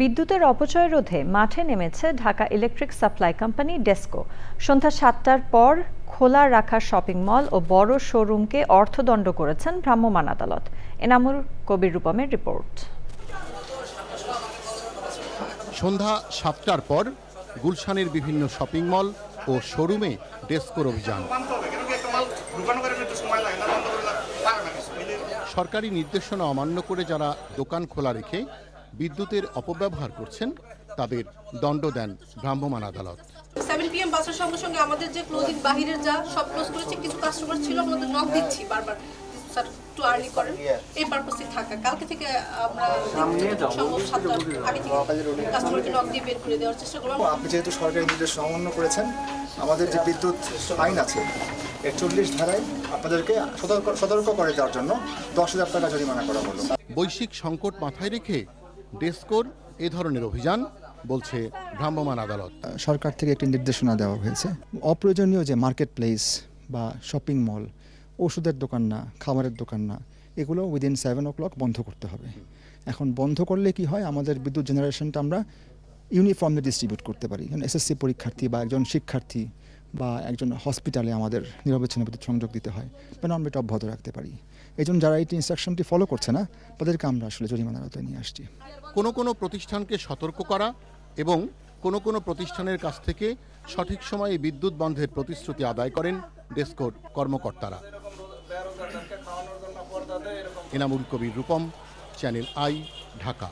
বিদ্যুতের অপচয় রোধে মাঠে নেমেছে Dhaka electric supply company DESCO. সন্ধ্যা ৭টার পর খোলা রাখা শপিং মল ও বড় শোরুমকে অর্থদণ্ড করেছেন ভ্রাম্যমাণ আদালত। এনামুল কবির রূপমের রিপোর্ট। সন্ধ্যা ৭টার পর গুলশানের বিভিন্ন শপিং মল ও শোরুমে ডেসকোর অভিযান। সরকারি নির্দেশনা অমান্য করে যারা দোকান খোলা রেখে বিদ্যুতের অপব্যবহার করছেন তাদের দণ্ড দেন ভ্রাম্যমাণ আদালত। 7 PM বাসার সঙ্গে সঙ্গে আমাদের যে ক্লোজিং বাহিরের যা সব ক্লোজ করেছে, কিছু কাস্টমার ছিল আমাদের নক দিচ্ছি বারবার, স্যার একটু আর্লি করেন, এই পারপাসে থাকা। কালকে থেকে আমরা সম্ভব 7টার আগে থেকে কাস্টমারকে নক দিয়ে বের করে দেওয়ার চেষ্টা করলাম। আপনি যেহেতু সরকারি নির্দেশ অমান্য করেছেন, আমাদের যে বিদ্যুৎ আইন আছে 41 ধারায় আপনাদেরকে সতর্ক করে দেওয়ার জন্য 10,000 টাকা জরিমানা করা হলো। বৈশ্বিক সংকট মাথায় রেখে ডেসকোর এ ধরনের অভিযান বলছে ভ্রাম্যমাণ আদালত। সরকার থেকে একটি নির্দেশনা দেওয়া হয়েছে, অপ্রয়োজনীয় যে মার্কেট প্লেস বা শপিং মল, ওষুধের দোকান না, খাবারের দোকান না, এগুলো উইদিন 7 o'clock বন্ধ করতে হবে। এখন বন্ধ করলে কি হয়, আমাদের বিদ্যুৎ জেনারেশনটা আমরা ইউনিফর্মলি ডিস্ট্রিবিউট করতে পারি। এসএসসি পরীক্ষার্থী বা একজন শিক্ষার্থী বা একজন হসপিটালে আমাদের নিরবচ্ছিন্ন বিদ্যুৎ সংযোগ দিতে হয়, আমরা এটা অব্যাহত রাখতে পারি। এই জন্য যারা এই ইনস্ট্রাকশনটি ফলো করছে না, তাদেরকে আমরা আসলে জরিমানার আওতায় নিয়ে আসছি। কোনো প্রতিষ্ঠানকে সতর্ক করা এবং কোনো প্রতিষ্ঠানের কাছ থেকে সঠিক সময়ে বিদ্যুৎ বন্ধের প্রতিশ্রুতি আদায় করেন ডেসকোর কর্মকর্তারা। Enamul Kabir Rupam, channel I, Dhaka.